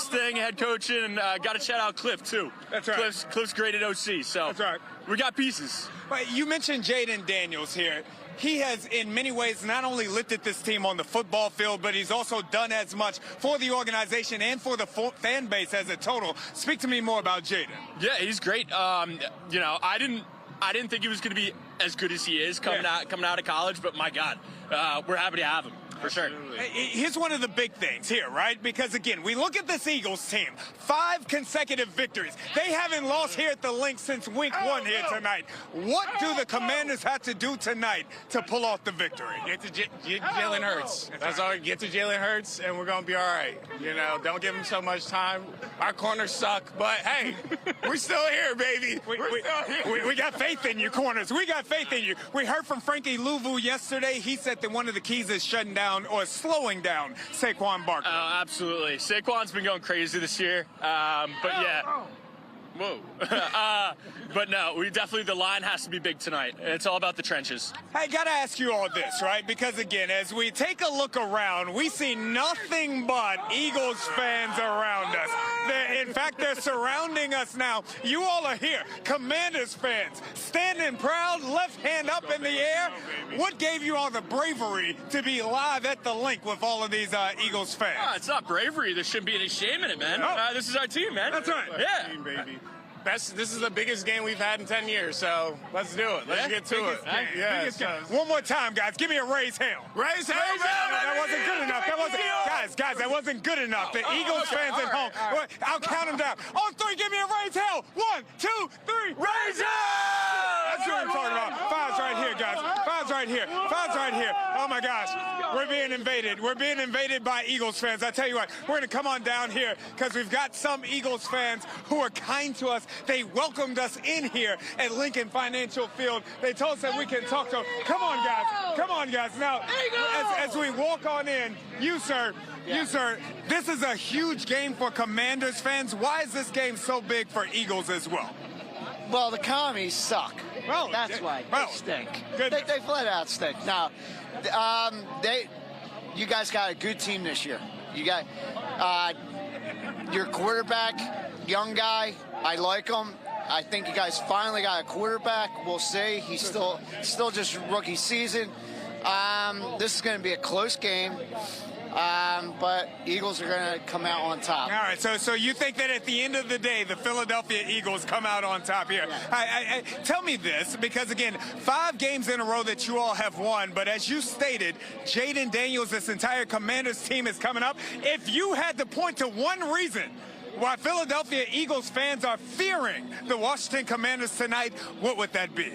thing, head coaching, and got to shout out Cliff too. That's right. Cliff's great at OC, so that's right. We got pieces. But you mentioned Jaden Daniels here. He has, in many ways, not only lifted this team on the football field, but he's also done as much for the organization and for the fan base as a total. Speak to me more about Jaden. Yeah, he's great. You know, I didn't think he was going to be as good as he is coming out of college, but my God, we're happy to have him. For sure. Here's one of the big things here, right? Because, again, we look at this Eagles team. 5 consecutive victories. They haven't lost here at the Link since week 1 here tonight. What do the Commanders have to do tonight to pull off the victory? Get to Jalen Hurts. That's all. Get to Jalen Hurts, and we're going to be all right. You know, don't give him so much time. Our corners suck, but, hey, we're still here, baby. We got faith in you, corners. We got faith in you. We heard from Frankie Louvu yesterday. He said that one of the keys is shutting down or slowing down Saquon Barkley. Oh, absolutely. Saquon's been going crazy this year, but yeah. Whoa. But no, the line has to be big tonight. It's all about the trenches. I got to ask you all this, right? Because, again, as we take a look around, we see nothing but Eagles fans around us. In fact, they're surrounding us now. You all are here, Commanders fans, standing proud, left hand up in the air. What gave you all the bravery to be live at the Link with all of these Eagles fans? Oh, it's not bravery. There shouldn't be any shame in it, man. No. This is our team, man. That's right. Yeah. Team, baby. This is the biggest game we've had in 10 years, so let's do it. Let's get to it. Yeah. One more time, guys. Give me a raise hell. Raise hell, That wasn't good enough. Guys, that wasn't good enough. The Eagles fans at home. Right. I'll count them down. On 3, give me a raise hell. 1, 2, 3. Raise hell! That's what I'm talking about. 5's right here, guys. 5's right here. 5's right here. Oh, my gosh. We're being invaded. We're being invaded by Eagles fans. I tell you what, we're going to come on down here because we've got some Eagles fans who are kind to us. They welcomed us in here at Lincoln Financial Field. They told us that we can talk to them. Come on, guys. Come on, guys. Now, as we walk on in, you, sir, this is a huge game for Commanders fans. Why is this game so big for Eagles as well? Well, the commies suck. Well, that's why. They stink. They flat out stink. Now, you guys got a good team this year. You got your quarterback, young guy. I like him. I think you guys finally got a quarterback. We'll see. He's still just rookie season. This is going to be a close game. But Eagles are going to come out on top. All right, so you think that at the end of the day, the Philadelphia Eagles come out on top here. Yeah. Tell me this, because, again, 5 games in a row that you all have won, but as you stated, Jaden Daniels, this entire Commanders team is coming up. If you had to point to one reason why Philadelphia Eagles fans are fearing the Washington Commanders tonight, what would that be?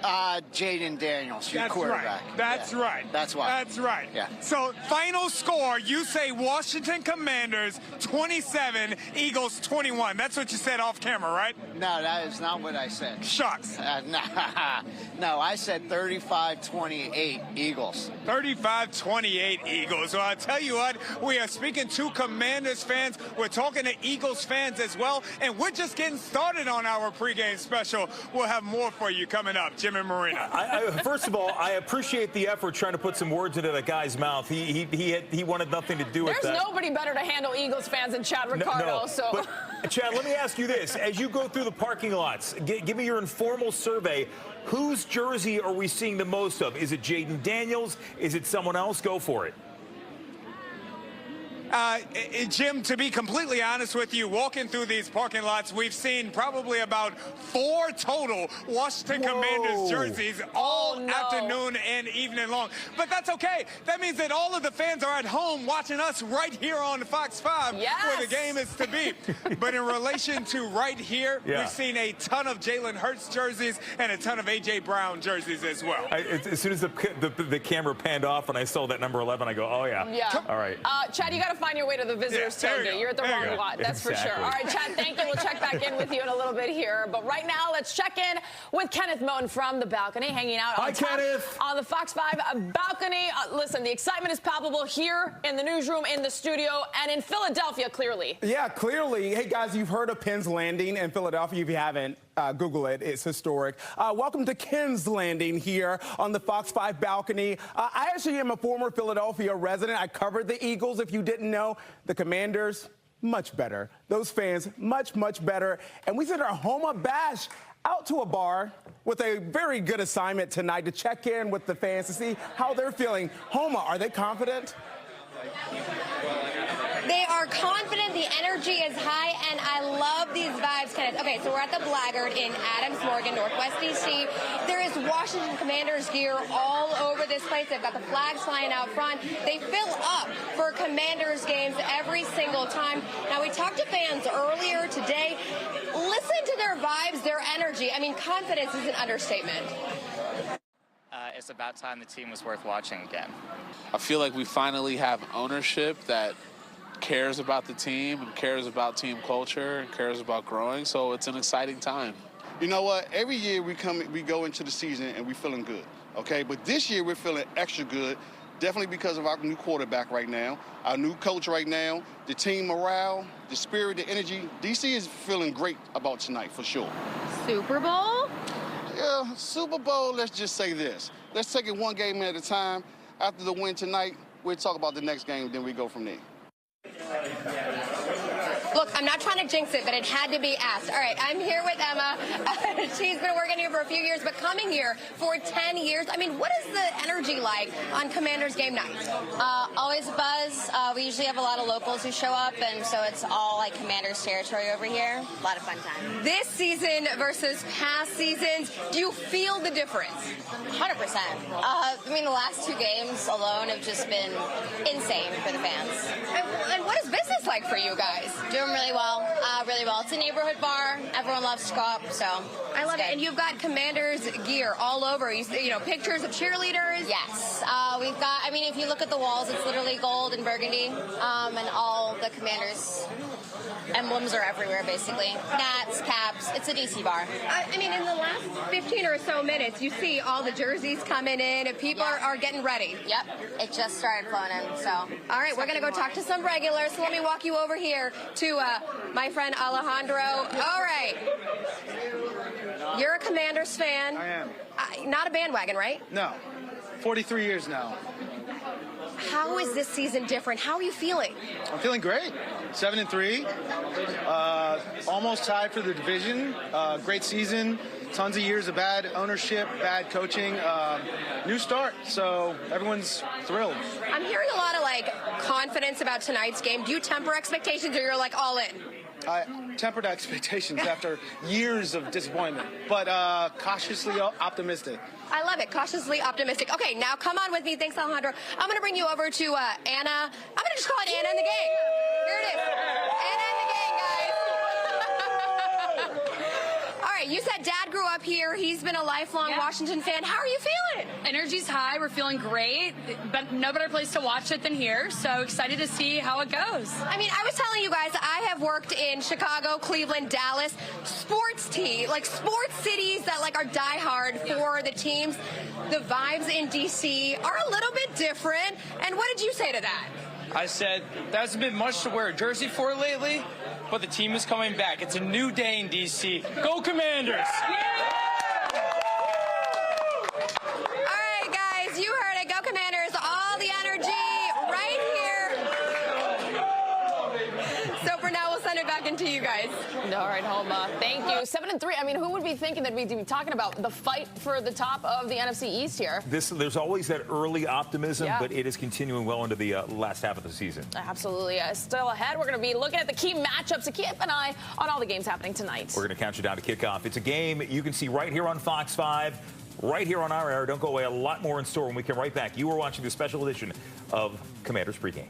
Jaden Daniels, your quarterback. Right. That's right. That's why. That's right. Yeah. So, final score, you say Washington Commanders 27, Eagles 21. That's what you said off camera, right? No, that is not what I said. Shucks. No, I said 35-28 Eagles. 35-28 Eagles. Well, I'll tell you what, we are speaking to Commanders fans. We're talking to Eagles fans as well, and we're just getting started on our pregame special. We'll have more for you coming up. Jim and Marina. First of all, I appreciate the effort trying to put some words into that guy's mouth. He wanted nothing to do with that. There's nobody better to handle Eagles fans than Chad Ricardo. But, Chad, let me ask you this. As you go through the parking lots, give me your informal survey. Whose jersey are we seeing the most of? Is it Jaden Daniels? Is it someone else? Go for it. Jim, to be completely honest with you, walking through these parking lots, we've seen probably about 4 total Washington Commanders jerseys all afternoon and evening long. But that's okay. That means that all of the fans are at home watching us right here on Fox 5 where the game is to be. But in relation to right here, we've seen a ton of Jalen Hurts jerseys and a ton of A.J. Brown jerseys as well. As soon as the camera panned off and I saw that number 11, I go, oh, yeah. All right. Chad, you got to find your way to the visitors tailgate. You're at the wrong lot, that's for sure. All right, Chad, thank you. We'll check back in with you in a little bit here. But right now, let's check in with Kenneth Moten from the balcony, hanging out on the Fox 5 balcony. Listen, the excitement is palpable here in the newsroom, in the studio, and in Philadelphia, clearly. Yeah, clearly. Hey, guys, you've heard of Penn's Landing in Philadelphia. If you haven't, Google it. It's historic. Welcome to Ken's Landing here on the Fox 5 balcony. I actually am a former Philadelphia resident. I covered the Eagles, if you didn't know. The Commanders, much better. Those fans, much, much better. And we sent our Homa Bash out to a bar with a very good assignment tonight to check in with the fans to see how they're feeling. Homa, are they confident? They are confident, the energy is high, and I love these vibes, Kenneth. Okay, so we're at the Blackguard in Adams Morgan, Northwest D.C. There is Washington Commanders gear all over this place. They've got the flags flying out front. They fill up for Commanders games every single time. Now, we talked to fans earlier today. Listen to their vibes, their energy. I mean, confidence is an understatement. It's about time the team was worth watching again. I feel like we finally have ownership that cares about the team and cares about team culture and cares about growing, so it's an exciting time. You know what? Every year we go into the season and we're feeling good, okay? But this year we're feeling extra good, definitely because of our new quarterback right now, our new coach right now, the team morale, the spirit, the energy. DC is feeling great about tonight for sure. Super Bowl? Yeah, Super Bowl, let's just say this. Let's take it one game at a time. After the win tonight, we'll talk about the next game, then we go from there. Look, I'm not trying to jinx it, but it had to be asked. All right, I'm here with Emma. She's been working here for a few years, but coming here for 10 years. I mean, what is the energy like on Commanders game night? Always a buzz. We usually have a lot of locals who show up, and so it's all like Commanders territory over here. A lot of fun time. This season versus past seasons, do you feel the difference? 100%. I mean, the last 2 games alone have just been insane for the fans. And what is business like for you guys? Doing really well, really well. It's a neighborhood bar. Everyone loves to go up, so I love it. And you've got Commanders gear all over. You know, pictures of cheerleaders. Yes, we've got. I mean, if you look at the walls, it's literally gold and burgundy, and all the Commanders emblems are everywhere, basically. Hats, caps. It's a DC bar. I mean, in the last 15 or so minutes, you see all the jerseys coming in, and people are getting ready. Yep, it just started flowing in, so. All right, we're going to go talk to some regulars, so let me walk you over here to my friend Alejandro. All right. You're a Commanders fan. I am. Not a bandwagon, right? No. 43 years now. How is this season different? How are you feeling? I'm feeling great. 7-3. Almost tied for the division. Great season. Tons of years of bad ownership, bad coaching. New start. So everyone's thrilled. I'm hearing a lot of confidence about tonight's game. Do you temper expectations, or you're all in? I tempered expectations after years of disappointment, but cautiously optimistic. I love it. Cautiously optimistic. Okay, now come on with me. Thanks, Alejandro. I'm going to bring you over to Anna. I'm going to just call it Anna and the gang. Here it is. Anna and the gang, guys. All right, you said Dad grew up here. He's been a lifelong Washington fan. How are you feeling? Energy's high. We're feeling great. But no better place to watch it than here. So excited to see how it goes. I mean, I was telling you guys, I have worked in Chicago, Cleveland, Dallas, sports cities that are diehard for the teams. The vibes in D.C. are a little bit different. And what did you say to that? I said, that hasn't been much to wear a jersey for lately, but the team is coming back. It's a new day in D.C. Go Commanders! All right, guys, you heard it. Go Commanders. All the energy right here. So for now, we'll send it back into you guys. All right, Homa. Thank you. 7-3. I mean, who would be thinking that we'd be talking about the fight for the top of the NFC East here? There's always that early optimism, but it is continuing well into the last half of the season. Absolutely. Still ahead, we're going to be looking at the key matchups to keep an eye on all the games happening tonight. We're going to count you down to kickoff. It's a game you can see right here on Fox 5, right here on our air. Don't go away. A lot more in store when we come right back. You are watching the special edition of Commanders Pregame.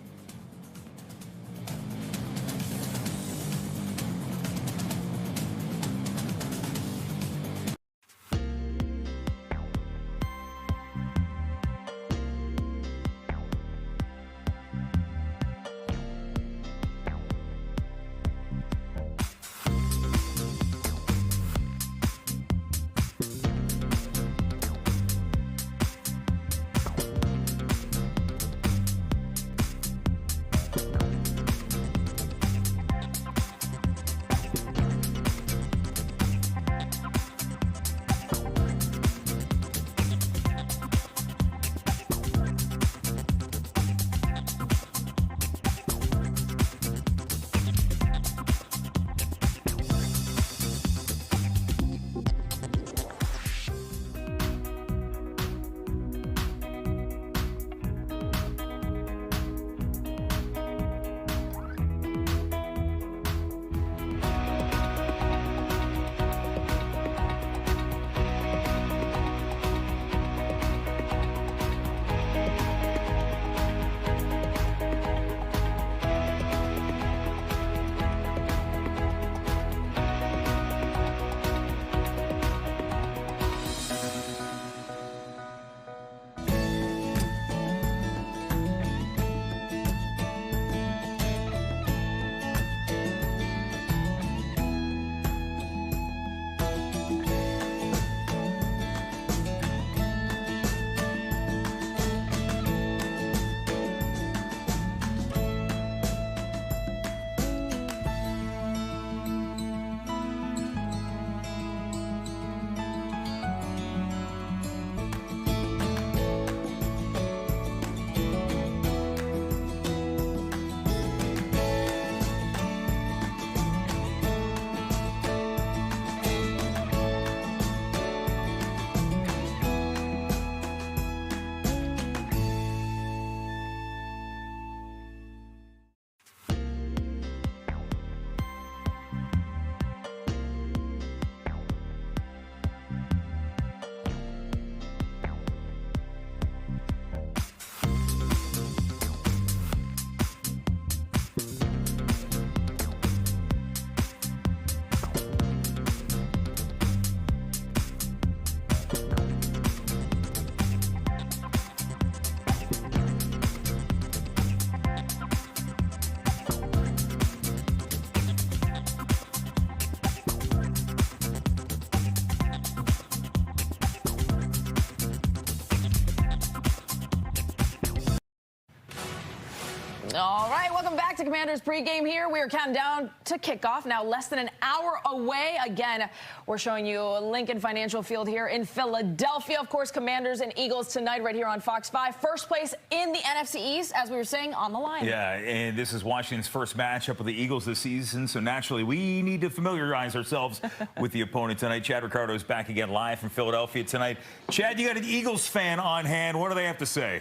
All right, welcome back to Commanders pregame here. We are counting down to kickoff, now less than an hour away. Again, we're showing you Lincoln Financial Field here in Philadelphia. Of course, Commanders and Eagles tonight right here on Fox 5. First place in the NFC East, as we were saying, on the line. Yeah, and this is Washington's first matchup with the Eagles this season, so naturally we need to familiarize ourselves with the opponent tonight. Chad Ricardo is back again live from Philadelphia tonight. Chad, you got an Eagles fan on hand. What do they have to say?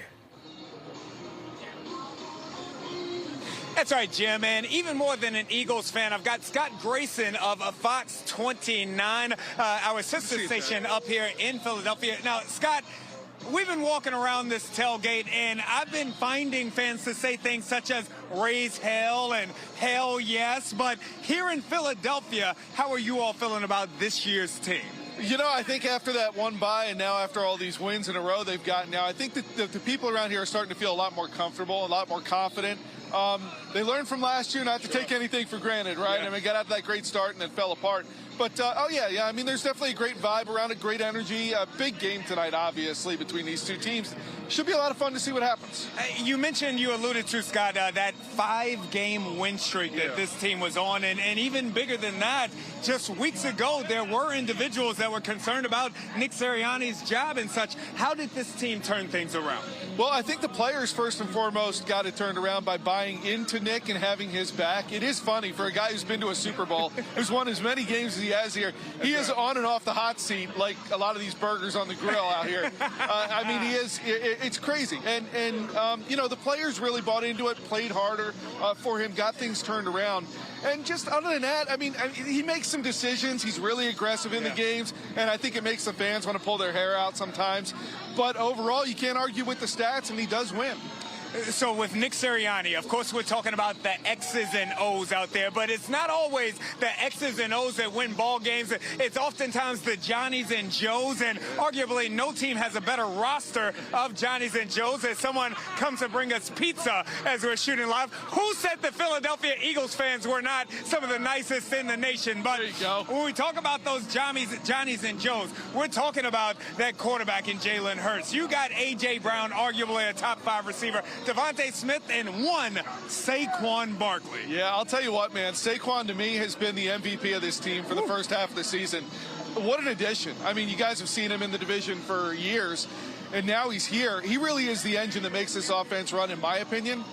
That's right, Jim, and even more than an Eagles fan, I've got Scott Grayson of Fox 29, our sister station up here in Philadelphia. Now, Scott, we've been walking around this tailgate, and I've been finding fans to say things such as raise hell and hell yes, but here in Philadelphia, how are you all feeling about this year's team? You know, I think after that one bye and now after all these wins in a row they've gotten now, I think that the people around here are starting to feel a lot more comfortable, a lot more confident. They learned from last year not to take anything for granted, right? Yeah. I mean, got out to that great start and then fell apart. But, oh, yeah, I mean, there's definitely a great vibe around it, great energy. A big game tonight, obviously, between these two teams. Should be a lot of fun to see what happens. You mentioned, you alluded to, Scott, that 5-game win streak that this team was on. And even bigger than that, just weeks ago, there were individuals that were concerned about Nick Sirianni's job and such. How did this team turn things around? Well, I think the players, first and foremost, got it turned around by buying into Nick and having his back. It is funny, for a guy who's been to a Super Bowl, who's won as many games as he has here, he is on and off the hot seat like a lot of these burgers on the grill out here. I mean, he is, it's crazy. And you know, the players really bought into it, played harder for him, got things turned around. And just other than that, I mean, he makes some decisions. He's really aggressive in the games, and I think it makes the fans want to pull their hair out sometimes. But overall, you can't argue with the stats, and he does win. So with Nick Sirianni, of course, we're talking about the X's and O's out there, but it's not always the X's and O's that win ball games. It's oftentimes the Johnnies and Joes, and arguably no team has a better roster of Johnnies and Joes as someone comes to bring us pizza as we're shooting live. Who said the Philadelphia Eagles fans were not some of the nicest in the nation? But when we talk about those Johnnies and Joes, we're talking about that quarterback in Jalen Hurts. You got A.J. Brown, arguably a top 5 receiver, Devontae Smith, and one Saquon Barkley. Yeah, I'll tell you what, man. Saquon, to me, has been the MVP of this team for the first half of the season. What an addition. I mean, you guys have seen him in the division for years, and now he's here. He really is the engine that makes this offense run, in my opinion,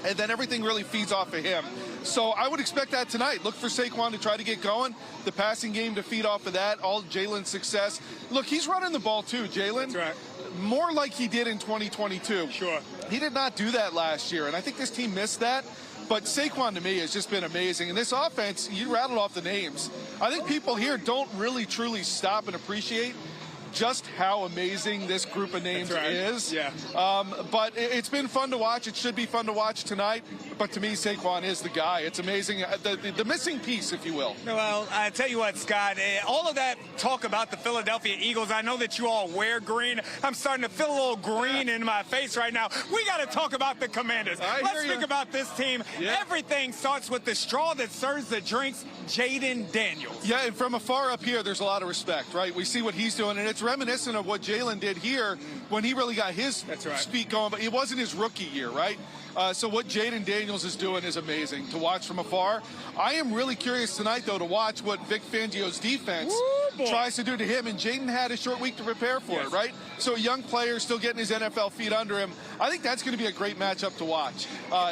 and then everything really feeds off of him. So I would expect that tonight. Look for Saquon to try to get going, the passing game to feed off of that, all Jalen's success. Look, he's running the ball too, Jalen. That's right. More like he did in 2022. Sure. He did not do that last year, and I think this team missed that. But Saquon, to me, has just been amazing. And this offense, you rattled off the names. I think people here don't really, truly stop and appreciate just how amazing this group of names is. Yeah. But it's been fun to watch. It should be fun to watch tonight. But to me, Saquon is the guy. It's amazing. The missing piece, if you will. Well, I tell you what, Scott, all of that talk about the Philadelphia Eagles, I know that you all wear green. I'm starting to feel a little green in my face right now. We got to talk about the Commanders. Let's think about this team. Yeah. Everything starts with the straw that serves the drinks, Jaden Daniels. Yeah, and from afar up here, there's a lot of respect, right? We see what he's doing, and it's reminiscent of what Jalen did here when he really got his feet going, but it wasn't his rookie year, right? So what Jaden Daniels is doing is amazing to watch from afar. I am really curious tonight, though, to watch what Vic Fangio's defense tries to do to him. And Jaden had a short week to prepare for it, right? So a young player still getting his NFL feet under him. I think that's going to be a great matchup to watch.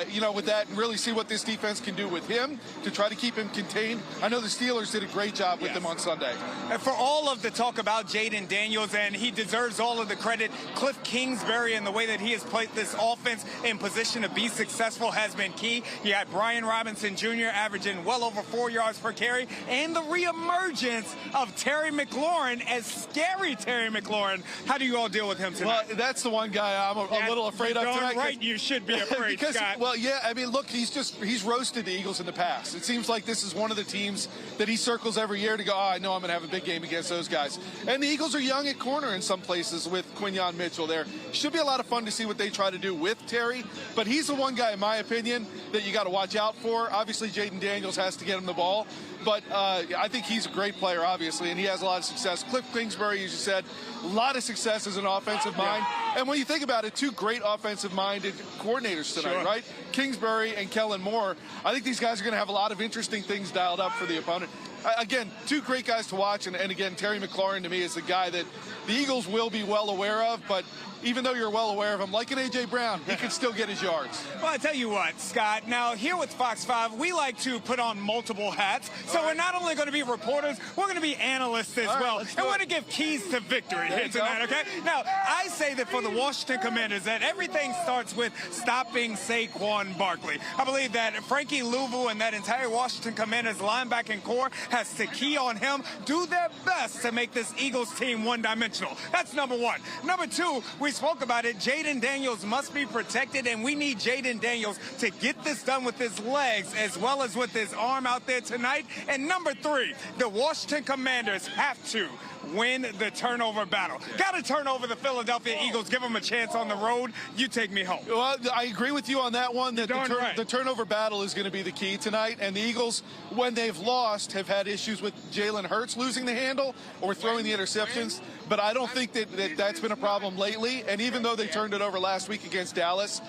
You know, with that, and really see what this defense can do with him to try to keep him contained. I know the Steelers did a great job with them on Sunday. And for all of the talk about Jaden Daniels, and he deserves all of the credit, Cliff Kingsbury and the way that he has played this offense in position to be successful has been key. You had Brian Robinson Jr. averaging well over 4 yards per carry, and the reemergence of Terry McLaurin, as scary Terry McLaurin. How do you all deal with him tonight? Well, that's the one guy I'm a little afraid of tonight. Right, you should be afraid, because, Scott. Well, yeah, I mean, look, he's roasted the Eagles in the past. It seems like this is one of the teams that he circles every year to go, I know I'm going to have a big game against those guys. And the Eagles are young at corner in some places with Quinyon Mitchell there. Should be a lot of fun to see what they try to do with Terry, but he's the one guy, in my opinion, that you got to watch out for. Obviously, Jaden Daniels has to get him the ball, but I think he's a great player, obviously, and he has a lot of success. Cliff Kingsbury, as you said, a lot of success as an offensive mind, And when you think about it, two great offensive-minded coordinators tonight, Sure. right? Kingsbury and Kellen Moore. I think these guys are going to have a lot of interesting things dialed up for the opponent. Again, two great guys to watch, and again, Terry McLaurin to me is the guy that the Eagles will be well aware of, but even though you're well aware of him, like an A.J. Brown, he can still get his yards. Well, I tell you what, Scott, now here with Fox 5, we like to put on multiple hats. So we're not only going to be reporters, we're going to be analysts as well. And we're going to give keys to victory here tonight, okay? Now, I say that for the Washington Commanders, that everything starts with stopping Saquon Barkley. I believe that Frankie Louvu and that entire Washington Commanders linebacking core has to key on him, do their best to make this Eagles team one-dimensional. That's number one. Number two, we spoke about it, Jaden Daniels must be protected, and we need Jaden Daniels to get this done with his legs as well as with his arm out there tonight. And number three, the Washington Commanders have to win the turnover battle. Got to turn over the Philadelphia Eagles, give them a chance on the road. You take me home. Well, I agree with you on that one, that the turnover battle is going to be the key tonight. And the Eagles, when they've lost, have had issues with Jalen Hurts losing the handle or throwing the interceptions. But I don't think that's been a problem lately. And even though they turned it over last week against Dallas,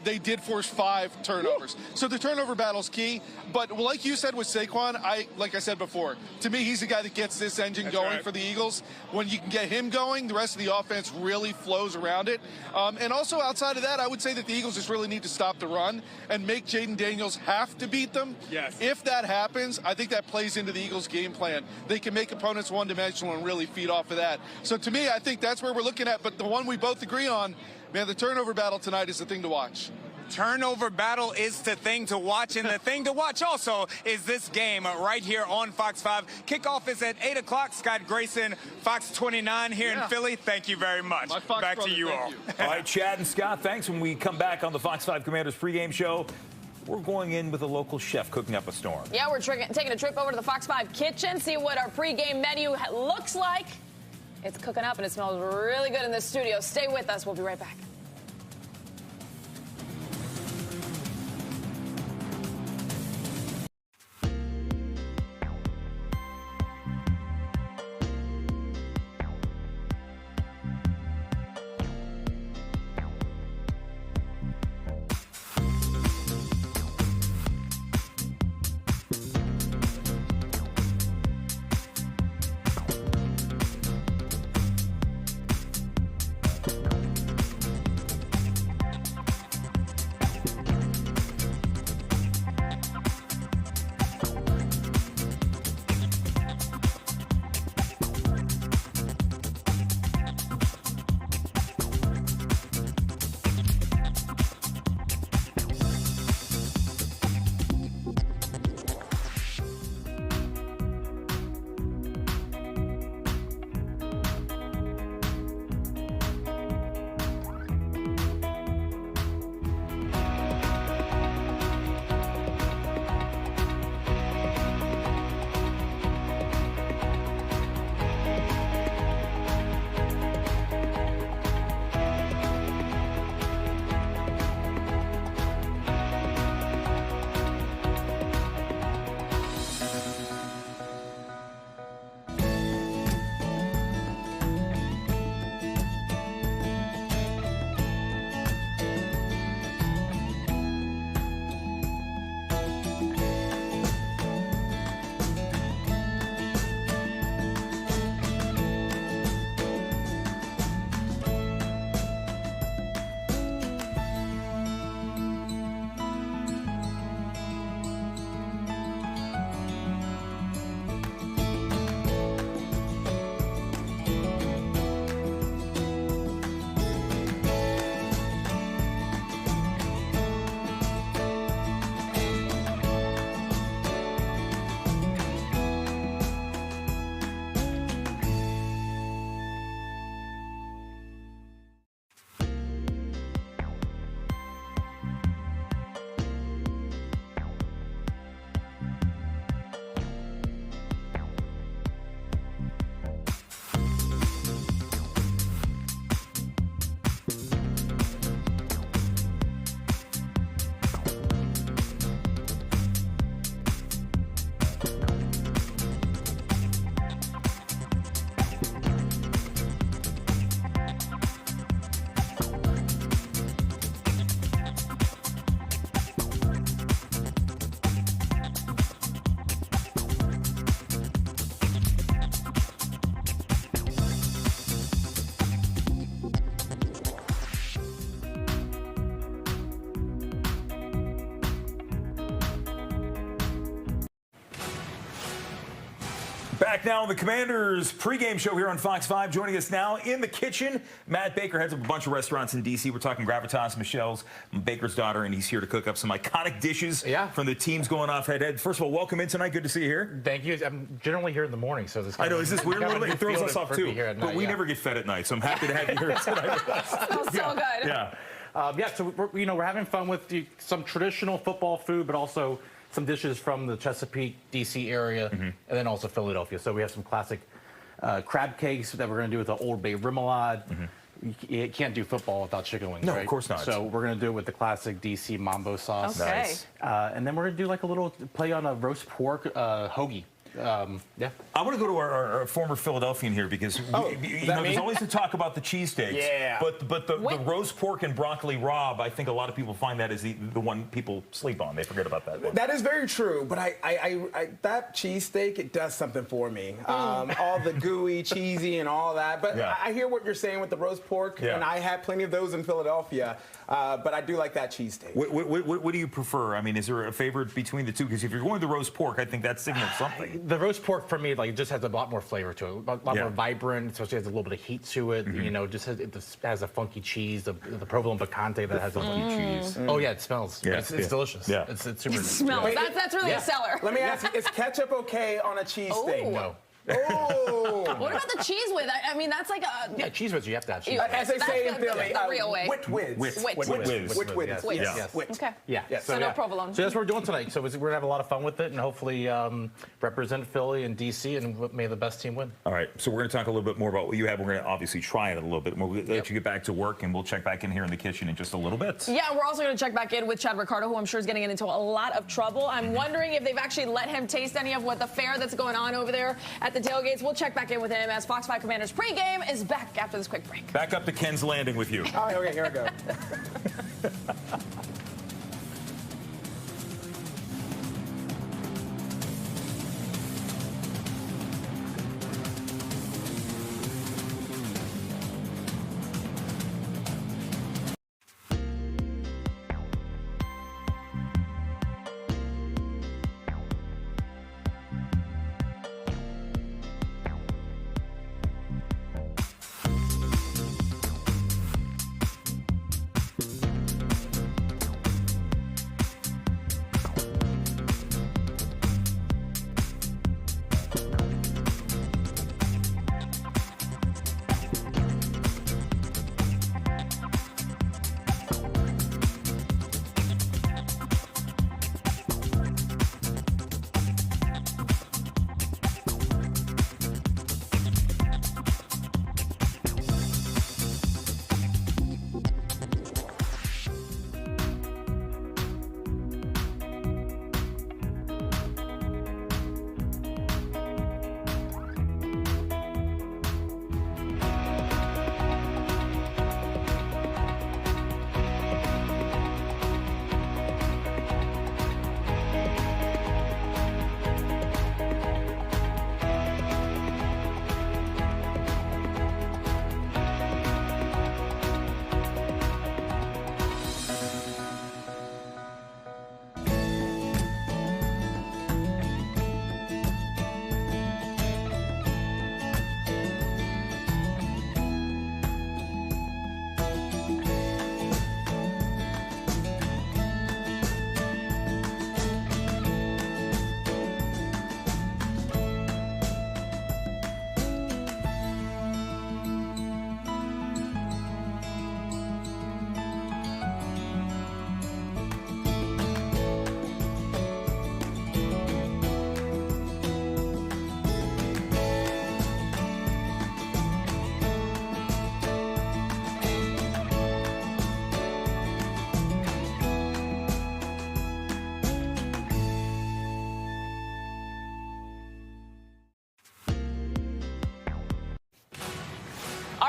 they did force 5 turnovers. So the turnover battle's key. But like you said with Saquon, like I said before, to me, he's the guy that gets this engine going for the Eagles. When you can get him going, the rest of the offense really flows around it. And also outside of that, I would say that the Eagles just really need to stop the run and make Jaden Daniels have to beat them. Yes. If that happens, I think that plays into the Eagles' game plan. They can make opponents one-dimensional and really feed off of that. So to me, I think that's where we're looking at. But the one we both agree on, man, the turnover battle tonight is the thing to watch. Turnover battle is the thing to watch, and the thing to watch also is this game right here on Fox 5. Kickoff is at 8 o'clock. Scott Grayson, Fox 29 here in Philly. Thank you very much. Back to you all. All right, Chad and Scott, thanks. When we come back on the Fox 5 Commanders pregame show, we're going in with a local chef cooking up a storm. Yeah, we're taking a trip over to the Fox 5 kitchen, see what our pregame menu looks like. It's cooking up, and it smells really good in the studio. Stay with us. We'll be right back. Back now on the Commanders pregame show here on Fox 5. Joining us now in the kitchen, Matt Baker heads up a bunch of restaurants in D.C. We're talking Gravitas, Michelle's, Baker's daughter, and he's here to cook up some iconic dishes from the teams going off head-to-head. First of all, welcome in tonight. Good to see you here. Thank you. I'm generally here in the morning, so this. I know. Is this weird? It throws us off too. But we never get fed at night, so I'm happy to have you here tonight. Smells so good. Yeah. So we're having fun with some traditional football food, but also some dishes from the Chesapeake, D.C. area, and then also Philadelphia. So we have some classic crab cakes that we're going to do with the Old Bay remoulade. You can't do football without chicken wings, right? No, of course not. So we're going to do it with the classic D.C. mambo sauce. Okay. Nice. And then we're going to do like a little play on a roast pork hoagie. Yeah. I want to go to our former Philadelphian here because there's always the talk about the cheesesteaks. Yeah. But the roast pork and broccoli rabe, I think a lot of people find that is the one people sleep on. They forget about that one. That is very true. But that cheesesteak, it does something for me. All the gooey, cheesy, and all that. But I hear what you're saying with the roast pork, and I had plenty of those in Philadelphia. But I do like that cheesesteak. What do you prefer? I mean, is there a favorite between the two? Because if you're going the roast pork, I think that signals something. The roast pork for me, like, just has a lot more flavor to it, a lot more vibrant. Especially has a little bit of heat to it. You know, just has a funky cheese, the provolone picante that has a funky cheese. Oh yeah, it smells. Yeah, it's delicious. Yeah, it's super. It smells. That's really a seller. Let me ask you: is ketchup okay on a cheesesteak? No. Oh. What about the cheese whiz? I mean, that's like a... cheese whiz, you have to have cheese. As they say in Philly, the real way. Wit whiz. Okay. Yeah. So no provolone. So that's what we're doing tonight. So we're going to have a lot of fun with it and hopefully represent Philly and D.C. and may the best team win. All right. So we're going to talk a little bit more about what you have. We're going to obviously try it a little bit. We'll let you get back to work, and we'll check back in here in the kitchen in just a little bit. Yeah, we're also going to check back in with Chad Ricardo, who I'm sure is getting into a lot of trouble. I'm wondering if they've actually let him taste any of what the fare that's going on over there at the tailgates. We'll check back in with him as Fox 5 Commanders pregame is back after this quick break. Back up to Ken's Landing with you. Oh, okay, here we go.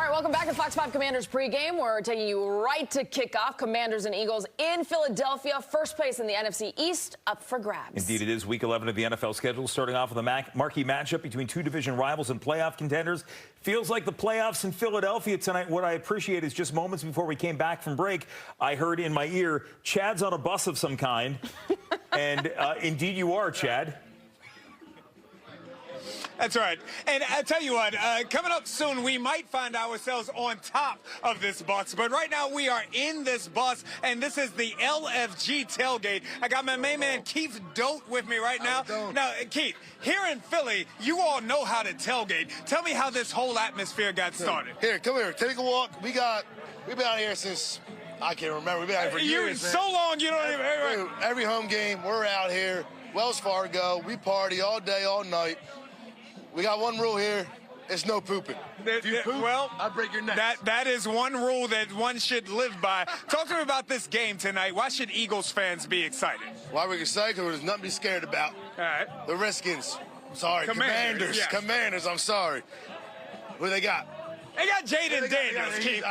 Welcome back to Fox 5 Commanders pregame. We're taking you right to kickoff. Commanders and Eagles in Philadelphia. First place in the NFC East up for grabs. Indeed, it is week 11 of the NFL schedule, starting off with a marquee matchup between two division rivals and playoff contenders. Feels like the playoffs in Philadelphia tonight. What I appreciate is just moments before we came back from break, I heard in my ear, Chad's on a bus of some kind. And indeed you are, Chad. That's right. And I tell you what, coming up soon, we might find ourselves on top of this bus. But right now, we are in this bus, and this is the LFG tailgate. I got my main man, Keith Dote, with me right now. Now, Keith, here in Philly, you all know how to tailgate. Tell me how this whole atmosphere got started. Here, come here. Take a walk. We've been out here since, I can't remember. We've been out here for years. So long, you don't even... Every home game, we're out here. Wells Fargo, we party all day, all night. We got one rule here. It's no pooping. If you poop, I break your neck. That is one rule that one should live by. Talk to me about this game tonight. Why should Eagles fans be excited? Why we're excited? Because there's nothing to be scared about. All right. The Redskins. Sorry. Commanders. Yeah. Commanders, I'm sorry. Who they got? They got Jaden Daniels, Keith.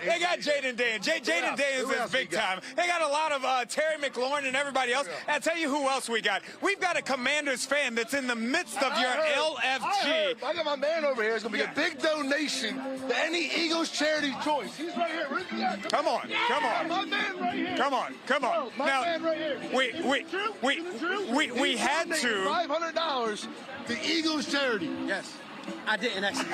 They got Jaden Daniels. Jaden Daniels is big time. They got a lot of Terry McLaurin and everybody else. I'll tell you who else we got. We've got a Commanders fan that's in the midst of your LFG. I got my man over here. It's going to be a big donation to any Eagles charity choice. He's right here. Come on. My man right here. Come on. My man right here. We had to. $500 to Eagles charity. Yes. I didn't actually.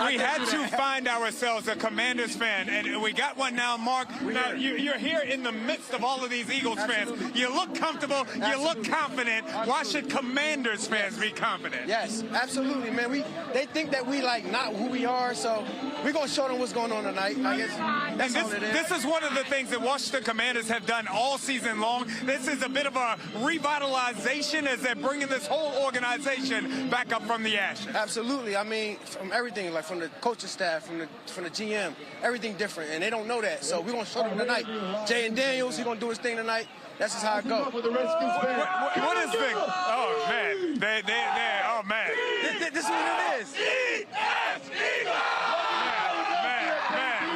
We had to find ourselves a Commanders fan, and we got one now, Mark. Now, you're here in the midst of all of these Eagles fans. You look comfortable. You look confident. Why should Commanders fans be confident? Yes, absolutely, man. They think that we like not who we are, so we're going to show them what's going on tonight. I guess that's all it is. This is one of the things that Washington Commanders have done all season long. This is a bit of a revitalization as they're bringing this whole organization back up from the ashes. Absolutely. I mean, from everything, like from the coaching staff, from the GM, everything different, and they don't know that. So we're gonna show them tonight. Jaden Daniels, he's gonna do his thing tonight. That's just how it goes. What is big? Oh man, oh man. This is what it is.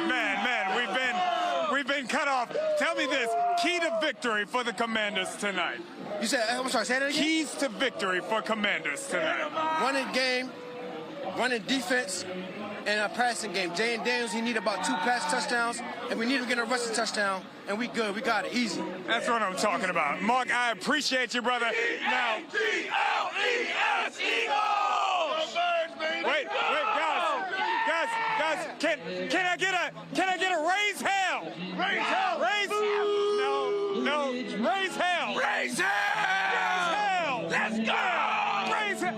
Man, we've been cut off. Tell me this: key to victory for the Commanders tonight. You said, I'm sorry, say that again? Keys to victory for Commanders tonight. Running game, running defense, and a passing game. Jaden Daniels, he need about 2 pass touchdowns, and we need to get a rushing touchdown, and we good. We got it easy. That's what I'm talking about. Mark, I appreciate you, brother. Now, wait, guys, can I get a raise hell? Raise hell. No, raise hell. Raise hell. Let's go. Raise hell.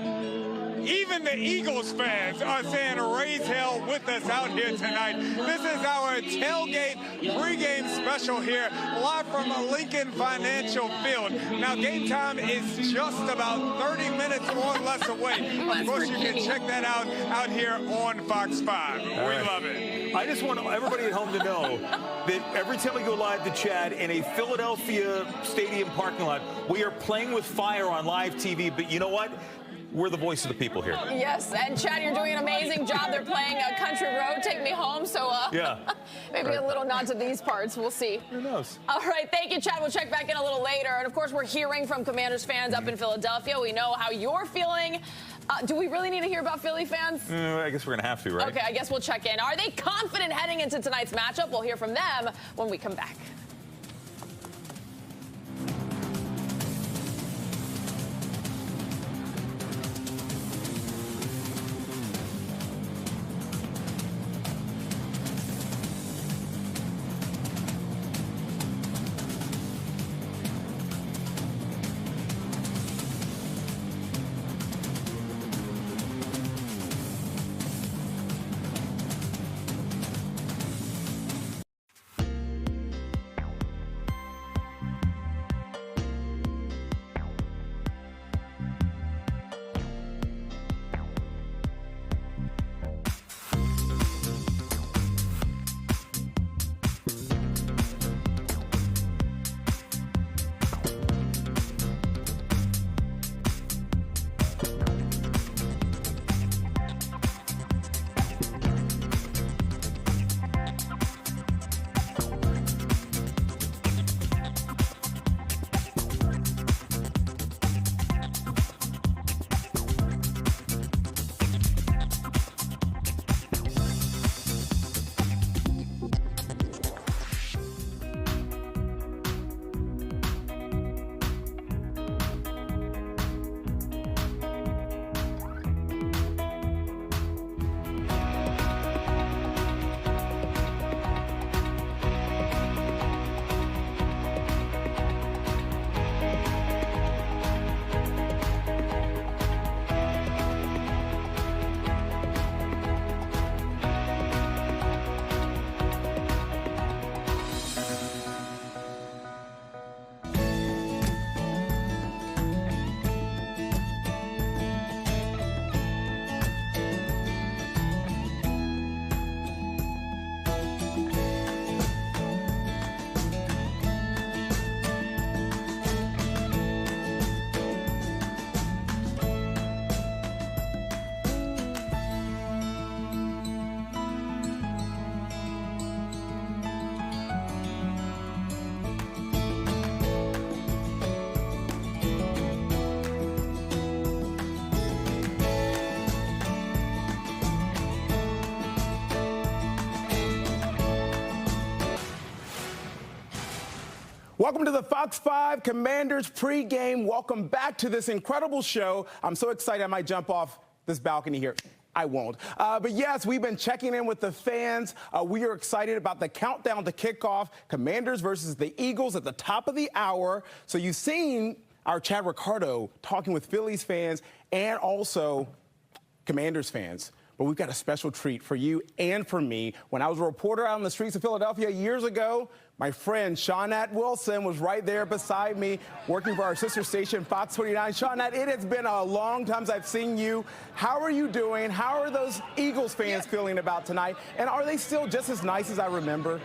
Even the Eagles fans are saying raise hell with us out here tonight. This is our tailgate pregame special here, live from Lincoln Financial Field. Now, game time is just about 30 minutes or less away. Of course, you can check that out here on Fox 5. We love it. I just want everybody at home to know that every time we go live to Chad in a Philadelphia stadium parking lot, we are playing with fire on live TV. But you know what? We're the voice of the people here. Yes, and Chad, you're doing an amazing job. They're playing Country Road, Take Me Home, so maybe a little nod to these parts. We'll see. Who knows? All right, thank you, Chad. We'll check back in a little later. And, of course, we're hearing from Commanders fans up in Philadelphia. We know how you're feeling. Do we really need to hear about Philly fans? I guess we're going to have to, right? Okay, I guess we'll check in. Are they confident heading into tonight's matchup? We'll hear from them when we come back. Welcome to the Fox 5 Commanders pregame. Welcome back to this incredible show. I'm so excited I might jump off this balcony here. I won't. But yes, we've been checking in with the fans. We are excited about the countdown to kickoff. Commanders versus the Eagles at the top of the hour. So you've seen our Chad Ricardo talking with Phillies fans and also Commanders fans. But we've got a special treat for you and for me. When I was a reporter out on the streets of Philadelphia years ago, my friend Shawnette Wilson was right there beside me working for our sister station, Fox 29. Shawnette, it has been a long time since I've seen you. How are you doing? How are those Eagles fans feeling about tonight? And are they still just as nice as I remember?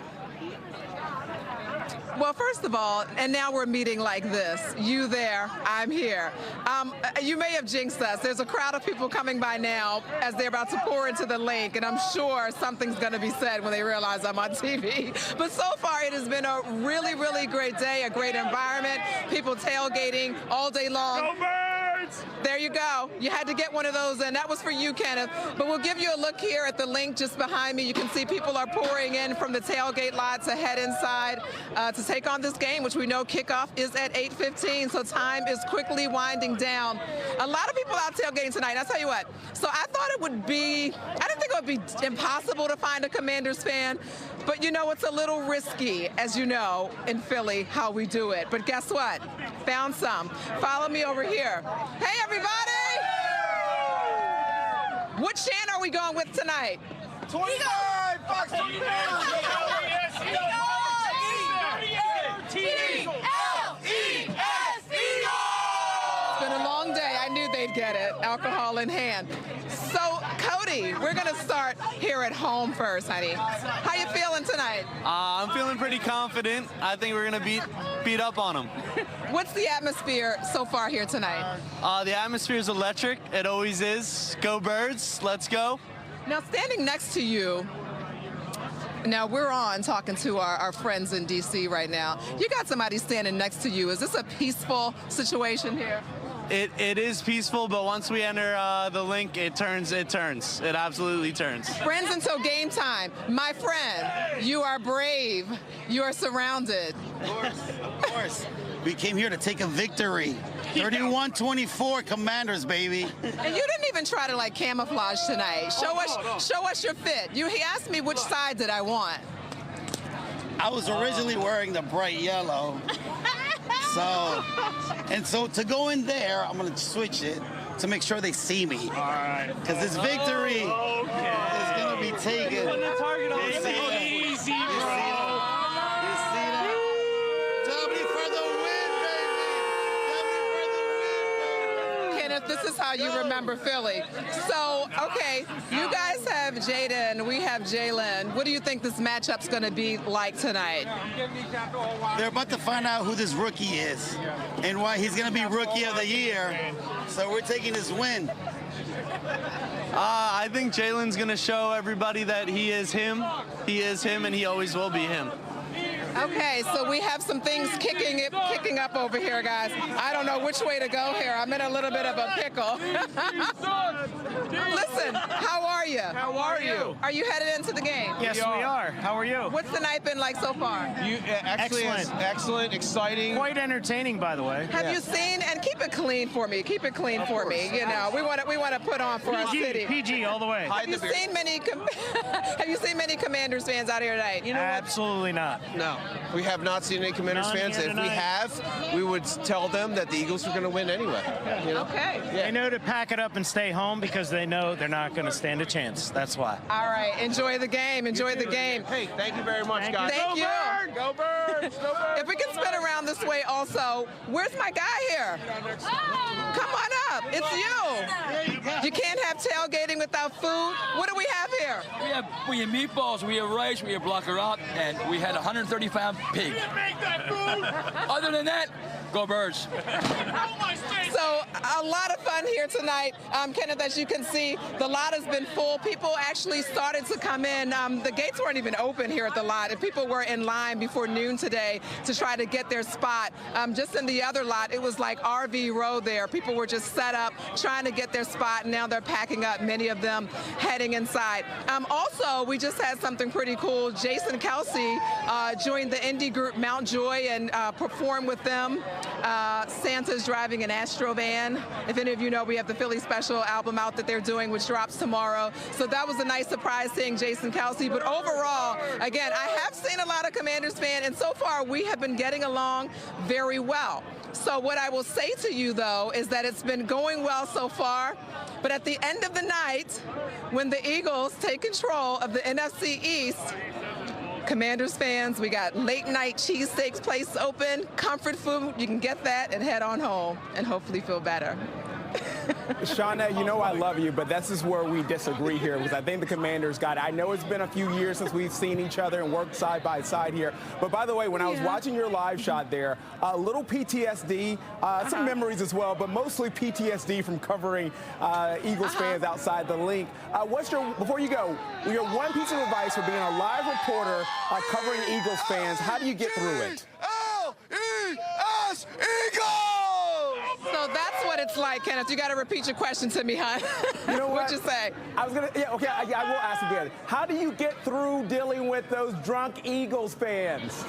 Well, first of all, and now we're meeting like this. You there, I'm here. You may have jinxed us. There's a crowd of people coming by now as they're about to pour into the lake, and I'm sure something's going to be said when they realize I'm on TV. But so far, it has been a really, really great day, a great environment, people tailgating all day long. Go Birds! There you go. You had to get one of those in. That was for you, Kenneth. But we'll give you a look here at the link just behind me. You can see people are pouring in from the tailgate lot to head inside to take on this game, which we know kickoff is at 8:15, so time is quickly winding down. A lot of people out tailgating tonight. I'll tell you what. So I thought it would be, I didn't think it would be impossible to find a Commanders fan, but you know, it's a little risky, as you know, in Philly, how we do it. But guess what? Found some. Follow me over here. Hey, everybody! What chant are we going with tonight? 25! Fox 29! It's been a long day. I knew they'd get it. Alcohol in hand. So, Cody, we're going to start here at home first, honey. How you feeling tonight? I'm feeling pretty confident. I think we're going to beat up on them. What's the atmosphere so far here tonight? The atmosphere is electric. It always is. Go Birds. Let's go. Now, standing next to you, now we're on talking to our friends in D.C. right now. You got somebody standing next to you. Is this a peaceful situation here? It is peaceful, but once we enter the link, it turns. It absolutely turns. Friends until game time. My friend, you are brave. You are surrounded. Of course. We came here to take a victory. 31-24 Commanders, baby. And you didn't even try to like camouflage tonight. Show us your fit. He asked me which side did I want. I was originally wearing the bright yellow. So to go in there, I'm gonna switch it to make sure they see me. All right. Because this victory is gonna be taken. Easy, bro. This is how you remember Philly. So, okay, you guys have Jaden, we have Jalen. What do you think this matchup's going to be like tonight? They're about to find out who this rookie is and why he's going to be Rookie of the Year. So we're taking this win. I think Jalen's going to show everybody that he is him. He is him, and he always will be him. Okay, so we have some things kicking up over here, guys. I don't know which way to go here. I'm in a little bit of a pickle. Listen, how are you? How are you? Are you headed into the game? Yes, we are. How are you? What's the night been like so far? Excellent, exciting. Quite entertaining, by the way. Have you seen, and keep it clean for me, You know, we want to put on for our city. PG all the way. Have you seen many Commanders fans out here tonight? You know Absolutely not. No, we have not seen any Commanders fans. If we have, we would tell them that the Eagles are going to win anyway. You know? Okay. Yeah. They know to pack it up and stay home because they know they're not going to stand a chance. That's why. All right. Enjoy the game. Enjoy the game. Hey, thank you very much, guys. Thank you. Go Birds! Go Birds! If we can spin around this way also, where's my guy here? Come on up. It's you. You can't have tailgating without food. What do we have here? We have meatballs, we have rice, we have blocker out, and we had 135 pig. Other than that, Go Birds. So a lot of fun here tonight. Kenneth, as you can see, the lot has been full. People actually started to come in. The gates weren't even open here at the lot, and people were in line before noon today to try to get their spot. Just in the other lot, it was like RV row there. People were just set up trying to get their spot, and now they're packing up, many of them heading inside. Also, we just had something pretty cool. Jason Kelsey joined the indie group Mount Joy and performed with them. Santa's driving an Astro van. If any of you know, we have the Philly Special album out that they're doing, which drops tomorrow. So that was a nice surprise seeing Jason Kelsey. But overall, again, I have seen a lot of Commanders fans, and so far we have been getting along very well. So what I will say to you, though, is that it's been going well so far. But at the end of the night, when the Eagles take control of the NFC East, Commanders fans, we got late night cheesesteaks place open, comfort food. You can get that and head on home and hopefully feel better. Shauna, you know I love you, but this is where we disagree here because I think the Commanders got it. I know it's been a few years since we've seen each other and worked side by side here. But by the way, when I was watching your live shot there, a little PTSD, some memories as well, but mostly PTSD from covering Eagles fans outside the link. Before you go, your one piece of advice for being a live reporter covering Eagles fans, how do you get through it? L-E-S, Eagles! So that's what it's like, Kenneth. You got to repeat your question to me, hon. You know what? What'd you say? I was going to, yeah, okay, I will ask again. How do you get through dealing with those drunk Eagles fans?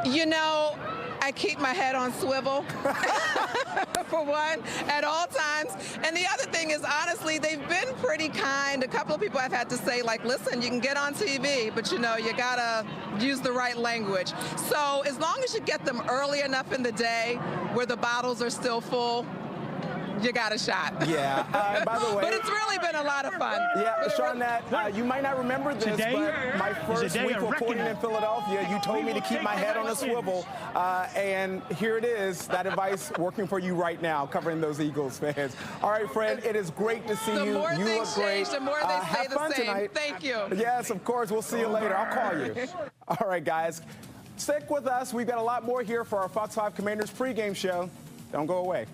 You know, I keep my head on swivel, for one, at all times. And the other thing is, honestly, they've been pretty kind. A couple of people I've had to say, like, listen, you can get on TV, but, you know, you got to use the right language. So as long as you get them early enough in the day where the bottles are still full, you got a shot. Yeah. By the way, but it's really been a lot of fun. Yeah, Shawnette, you might not remember this, but my first week reporting in Philadelphia, you told me to keep my head on a swivel, and here it is, that advice working for you right now, covering those Eagles fans. All right, friend, it is great to see you. The more you things look change, great. the more they stay have the fun same. tonight. Thank you. Yes, of course. We'll see you later. I'll call you. All right, guys. Stick with us. We've got a lot more here for our Fox 5 Commanders pregame show. Don't go away.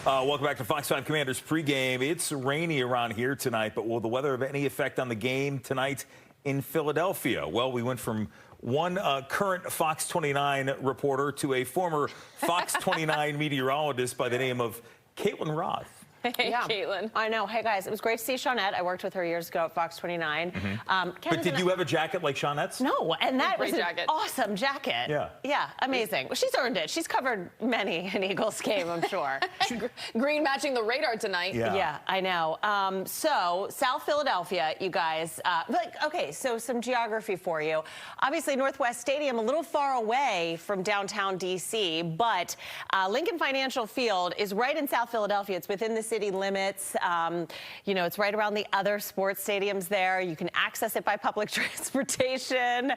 Welcome back to Fox 5 Commanders pregame. It's rainy around here tonight, but will the weather have any effect on the game tonight? in Philadelphia. Well, we went from one current Fox 29 reporter to a former Fox 29 meteorologist by the name of Caitlin Roth. Hey, yeah. Caitlin. I know. Hey, guys, it was great to see Shawnette. I worked with her years ago at Fox 29. But did you have a jacket like Shawnette's? No, and that was an jacket. awesome jacket. Yeah. Yeah, amazing. Well, she's earned it. She's covered many an Eagles game, I'm sure. Green matching the radar tonight. Yeah, I know. So, South Philadelphia, you guys. Okay, so some geography for you. Obviously, Northwest Stadium, a little far away from downtown D.C., but Lincoln Financial Field is right in South Philadelphia. It's within the city limits. You know, it's right around the other sports stadiums there. You can access it by public transportation.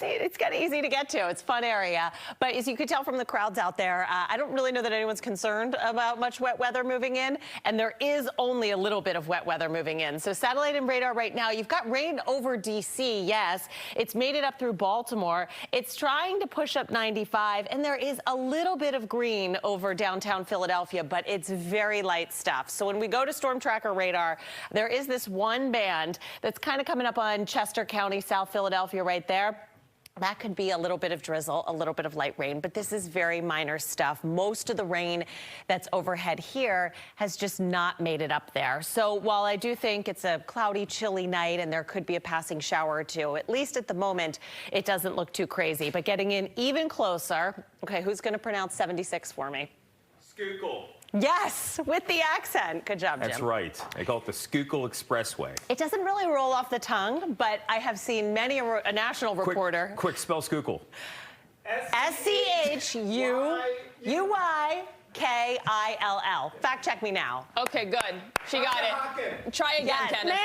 It's kind of easy to get to. It's a fun area. But as you could tell from the crowds out there, I don't really know that anyone's concerned about much wet weather moving in. And there is only a little bit of wet weather moving in. So satellite and radar right now, you've got rain over D.C., yes. It's made it up through Baltimore. It's trying to push up 95. And there is a little bit of green over downtown Philadelphia, but it's very light stuff. So when we go to Storm Tracker radar, there is this one band that's kind of coming up on Chester County, South Philadelphia right there. That could be a little bit of drizzle, a little bit of light rain, but this is very minor stuff. Most of the rain that's overhead here has just not made it up there. So while I do think it's a cloudy, chilly night and there could be a passing shower or two, at least at the moment, it doesn't look too crazy. But getting in even closer, okay, who's going to pronounce 76 for me? Schuylkill. Yes, with the accent. Good job, Jim. That's right. They call it the Schuylkill Expressway. It doesn't really roll off the tongue, but I have seen many a national reporter. Quick spell Schuylkill. S-C-H-U-Y-K-I-L-L. Fact check me now. Okay, good. She got it. Try again, Yes, Kenneth.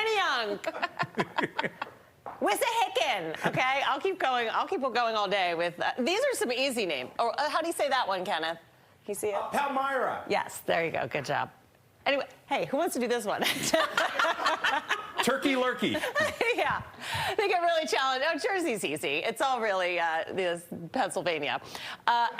Manion. Wissahickon. Okay, I'll keep going all day with. These are some easy names. Or how do you say that one, Kenneth? Can you see it? Palmyra. Yes, there you go. Good job. Anyway, hey, who wants to do this one? Turkey lurkey. Yeah, they get really challenged. Oh, Jersey's easy. It's all really this Pennsylvania.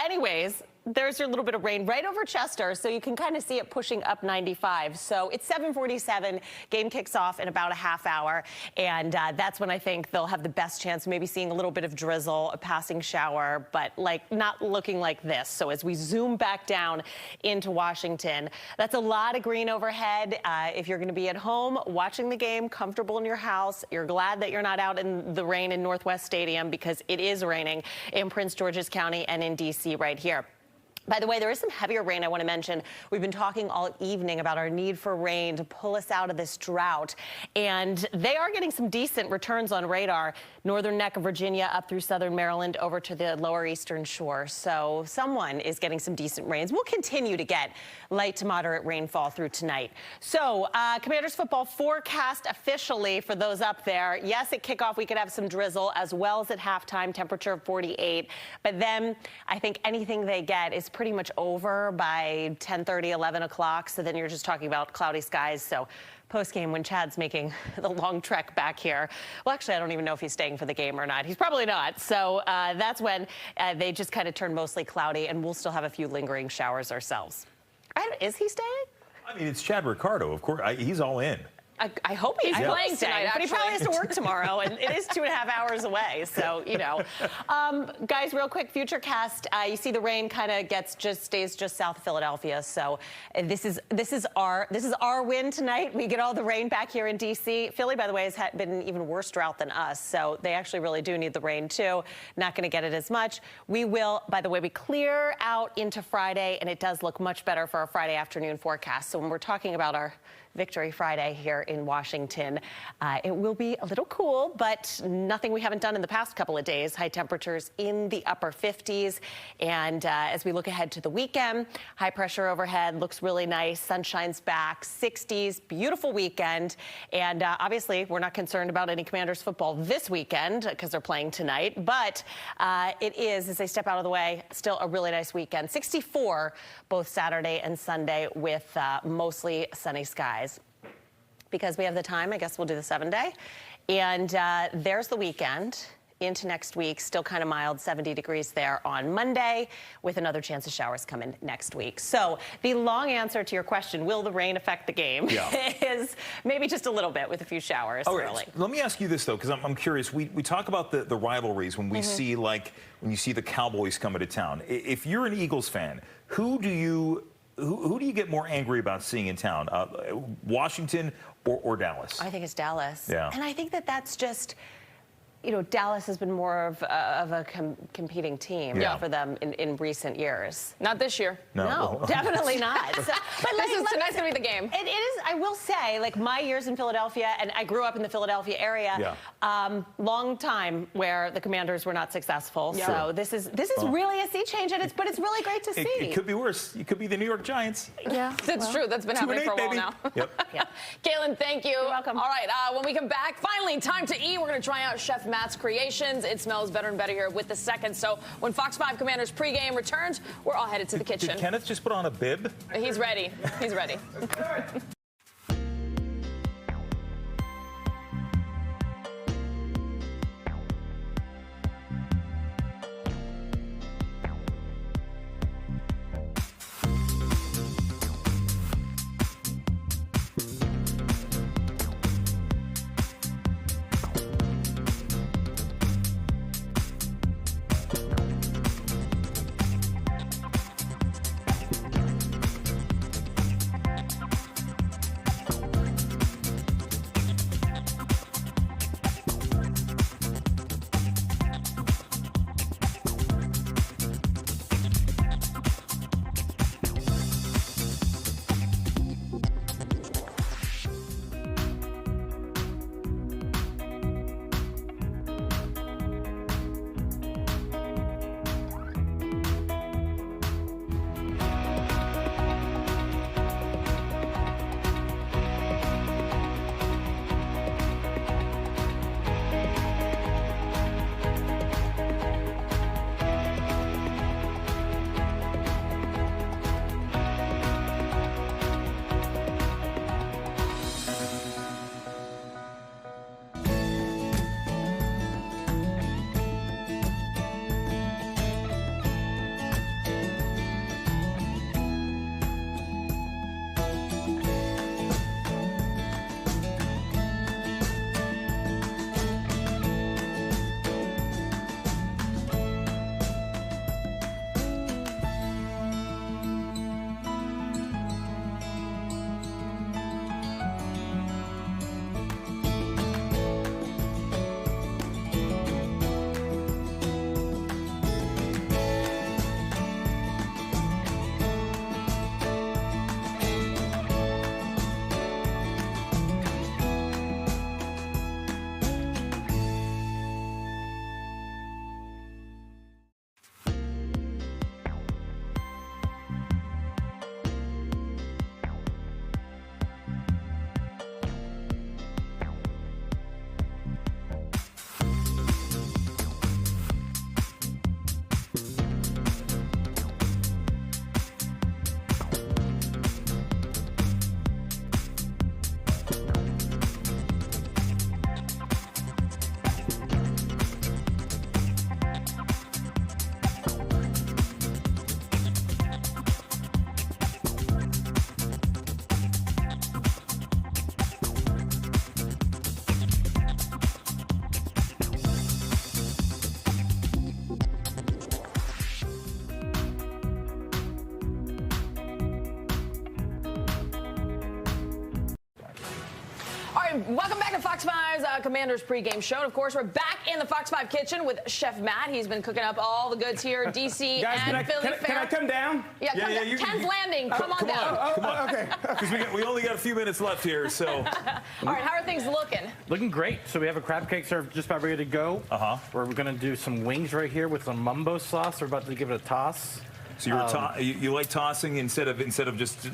Anyways, there's your little bit of rain right over Chester, so you can kind of see it pushing up 95. So it's 7:47. Game kicks off in about a half hour, and that's when I think they'll have the best chance of maybe seeing a little bit of drizzle, a passing shower, but like not looking like this. So as we zoom back down into Washington, that's a lot of green overhead. If you're going to be at home watching the game, comfortable in your house, you're glad that you're not out in the rain in Northwest Stadium because it is raining in Prince George's County and in D.C. right here. By the way, there is some heavier rain I want to mention. We've been talking all evening about our need for rain to pull us out of this drought. And they are getting some decent returns on radar. Northern neck of Virginia up through southern Maryland over to the lower eastern shore. So someone is getting some decent rains. We'll continue to get light to moderate rainfall through tonight. So Commanders football forecast officially for those up there. Yes, at kickoff we could have some drizzle as well as at halftime, temperature of 48. But then I think anything they get is pretty much over by 10:30, 11 o'clock. So then you're just talking about cloudy skies. So post-game when Chad's making the long trek back here. Well, actually, I don't even know if he's staying for the game or not. He's probably not. So that's when they just kind of turn mostly cloudy, and we'll still have a few lingering showers ourselves. Is he staying? I mean, it's Chad Ricardo, of course. He's all in. I hope he's playing tonight, but he probably has to work tomorrow, and it is 2.5 hours away. So, you know, guys, real quick, Futurecast. You see the rain kind of stays just south of Philadelphia. So this is our win tonight. We get all the rain back here in D.C. Philly, by the way, has been an even worse drought than us. So they actually really do need the rain too. Not going to get it as much. We will, by the way, we clear out into Friday, and it does look much better for our Friday afternoon forecast. So when we're talking about our Victory Friday here in Washington. It will be a little cool, but nothing we haven't done in the past couple of days. High temperatures in the upper 50s. And as we look ahead to the weekend, high pressure overhead looks really nice. Sunshine's back, 60s, beautiful weekend. And obviously, we're not concerned about any Commanders football this weekend because they're playing tonight. But it is, as they step out of the way, still a really nice weekend. 64 both Saturday and Sunday with mostly sunny skies. Because we have the time, I guess we'll do the 7-day. And there's the weekend. into next week. Still kind of mild, 70 degrees there on Monday, with another chance of showers coming next week. So the long answer to your question, will the rain affect the game, is maybe just a little bit with a few showers early. Let me ask you this, though, because I'm curious. We talk about the rivalries when we see, like, when you see the Cowboys coming to town. If you're an Eagles fan, who do you get more angry about seeing in town? Washington or Dallas? I think it's Dallas. Yeah. And I think that's just, you know, Dallas has been more of a competing team for them in recent years. Not this year. No, definitely not. So, but tonight's going to be the game. It is, I will say, like my years in Philadelphia, and I grew up in the Philadelphia area, long time where the Commanders were not successful. Yeah. So this is really a sea change, and but it's really great to see. It could be worse. You could be the New York Giants. Yeah. That's true. That's been happening for a while now. Yep. Kaylin, thank you. You're welcome. All right, when we come back, finally, time to eat. We're going to try out Chef Matt's creations. It smells better and better here with the second. So when Fox 5 Commanders pregame returns, we're all headed to the kitchen. Did Kenneth just put on a bib? He's ready. He's ready. Welcome back to Fox 5's Commanders pregame show. And of course, we're back in the Fox 5 kitchen with Chef Matt. He's been cooking up all the goods here, DC Guys, and Philly Fair. Can I come down? Yeah, come down. Ken's Landing. Come on down. Come on. Okay. Because we only got a few minutes left here, so. All right, how are things looking? Looking great. So we have a crab cake served just about ready to go. We're going to do some wings right here with some mumbo sauce. We're about to give it a toss. So you like tossing instead of just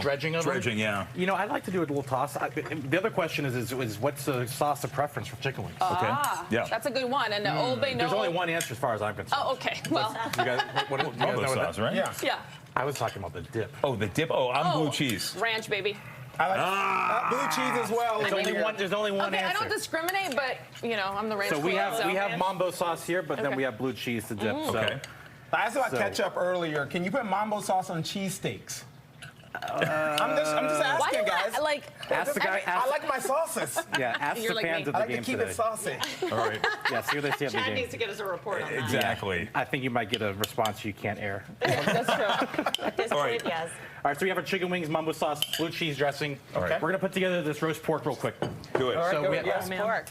dredging of dredging, them? yeah. I like to do a little toss. The other question is what's the sauce of preference for chicken wings? Yeah. That's a good one. And Old Bay, no. There's only one answer as far as I'm concerned. Oh, okay. Well, you guys, what mumbo sauce, right? Yeah. Yeah. I was talking about the dip. Oh, the dip. Oh, I'm blue cheese. Ranch, baby. I like blue cheese as well. There's only one okay, answer. I don't discriminate, but I'm the ranch So we queen, have mambo sauce here, but then Okay. we have blue cheese to dip. So. Okay. I asked about ketchup earlier. Can you put mambo sauce on cheesesteaks? I'm just asking, guys. Ask the guy. I like my sauces. Yeah, ask the fans of the I like game to keep today. it saucy. All right. Yeah, see what they see of the Chad game. needs to get us a report on that. Exactly. I think you might get a response you can't air. That's true. At this All point, right. yes. All right, so we have our chicken wings, mambo sauce, blue cheese dressing. All right. We're gonna put together this roast pork real quick. Do it. So we have, Roast pork.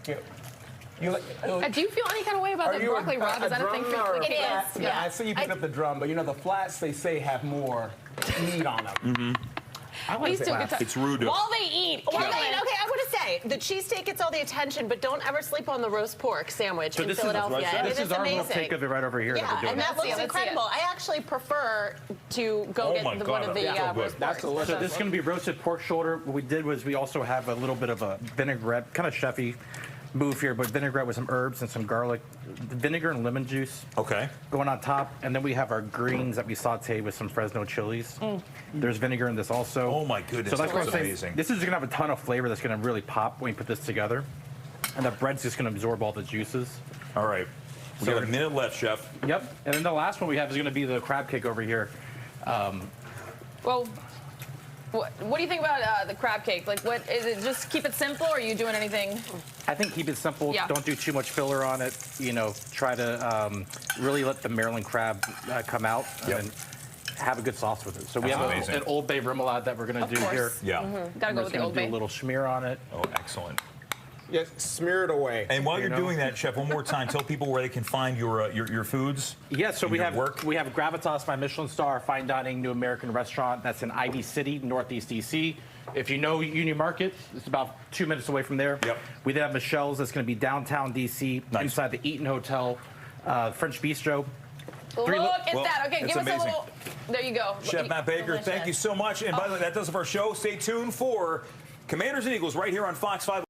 Do you feel any kind of way about the broccoli rabe? Is that a thing for you? It is. Yeah, I see you pick up the drum, but the flats they say have more meat on them. These two good It's rude. While they eat. Okay, I want to say the cheesesteak gets all the attention, but don't ever sleep on the roast pork sandwich in Philadelphia. This is our little take of it right over here. that we're Yeah, doing. and that looks incredible. I actually prefer to go get one of the roast porks. So this is going to be roasted pork shoulder. What we did was we also have a little bit of a vinaigrette, kind of chefy move here, but vinaigrette with some herbs and some garlic, vinegar and lemon juice. Okay. Going on top, and then we have our greens that we saute with some Fresno chilies. There's vinegar in this also. Oh my goodness, so that's that what looks I'm saying. amazing. This is going to have a ton of flavor that's going to really pop when we put this together, and the bread's just going to absorb all the juices. All right. We got a minute left, Chef. Yep. And then the last one we have is going to be the crab cake over here. Well, what do you think about the crab cake? Like, what is it? Just keep it simple, or are you doing anything? I think keep it simple. Yeah. Don't do too much filler on it. Try to really let the Maryland crab come out and have a good sauce with it. So we have an Old Bay remoulade that we're going to do here. Yeah. Gotta go with the Old Bay. Do a little smear on it. Oh, excellent. Yes, smear it away. And while you're doing that, Chef, one more time, tell people where they can find your foods. Yeah, so we have work. We have Gravitas, my Michelin star fine dining new American restaurant that's in Ivy City, Northeast DC. If you know Union Market, it's about 2 minutes away from there. Yep. We then have Michelle's that's going to be downtown DC, inside the Eaton Hotel, French Bistro. Look at that. Okay, give us amazing. a little. There you go. Chef Matt Baker, thank you so much. And by the way, that does it for our show. Stay tuned for Commanders and Eagles right here on Fox 5.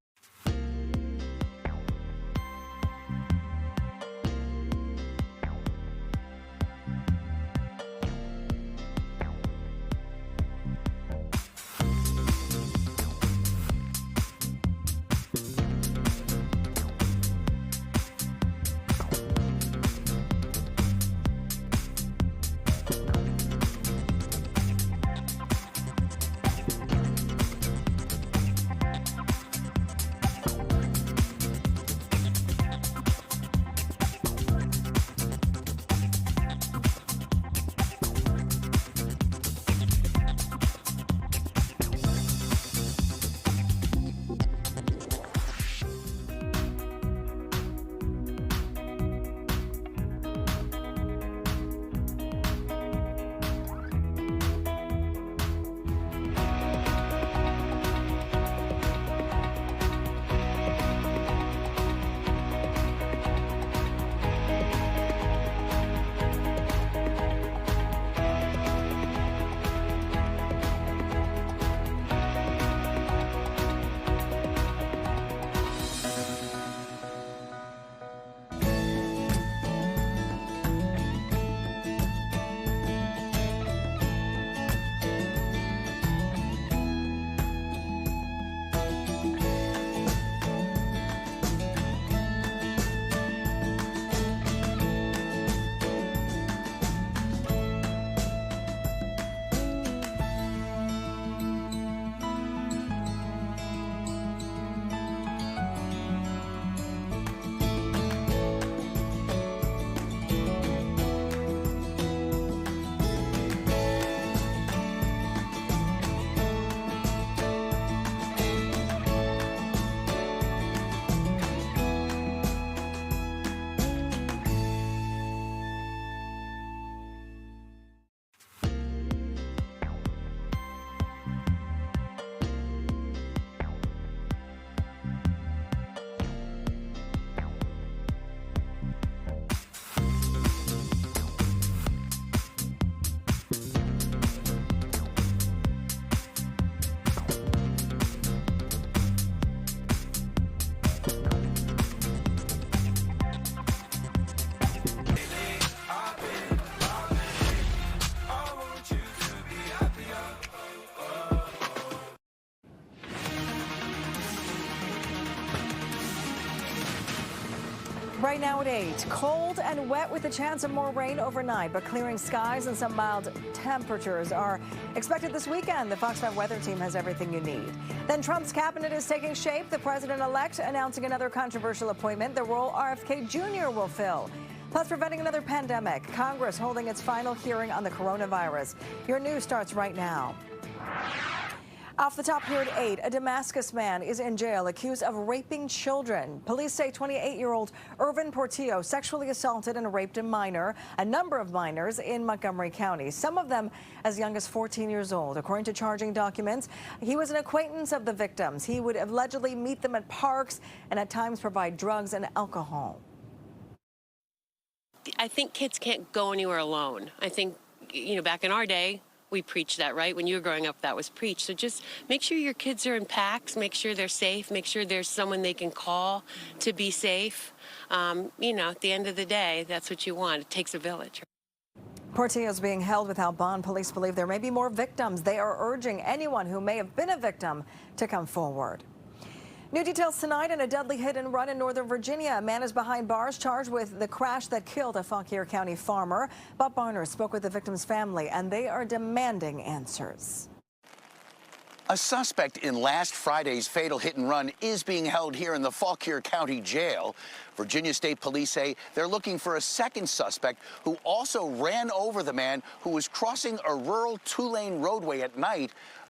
Right now at 8, cold and wet with a chance of more rain overnight, but clearing skies and some mild temperatures are expected this weekend. The Fox 5 weather team has everything you need. Then Trump's cabinet is taking shape. The president-elect announcing another controversial appointment, the role RFK Jr. will fill. Plus, preventing another pandemic, Congress holding its final hearing on the coronavirus. Your news starts right now. Off the top here at 8, a Damascus man is in jail accused of raping children. Police say 28-year-old Irvin Portillo sexually assaulted and raped a minor, a number of minors in Montgomery County, some of them as young as 14 years old. According to charging documents, he was an acquaintance of the victims. He would allegedly meet them at parks and at times provide drugs and alcohol. I think kids can't go anywhere alone. I think, back in our day, we preached that, right? When you were growing up, that was preached. So just make sure your kids are in packs, make sure they're safe, make sure there's someone they can call to be safe. At the end of the day, that's what you want. It takes a village. Portillo is being held without bond. Police believe there may be more victims. They are urging anyone who may have been a victim to come forward. New details tonight in a deadly hit and run in Northern Virginia. A man is behind bars charged with the crash that killed a Fauquier County farmer. Bob Barner spoke with the victim's family, and they are demanding answers. A suspect in last Friday's fatal hit and run is being held here in the Fauquier County Jail. Virginia State Police say they're looking for a second suspect who also ran over the man who was crossing a rural two-lane roadway at night.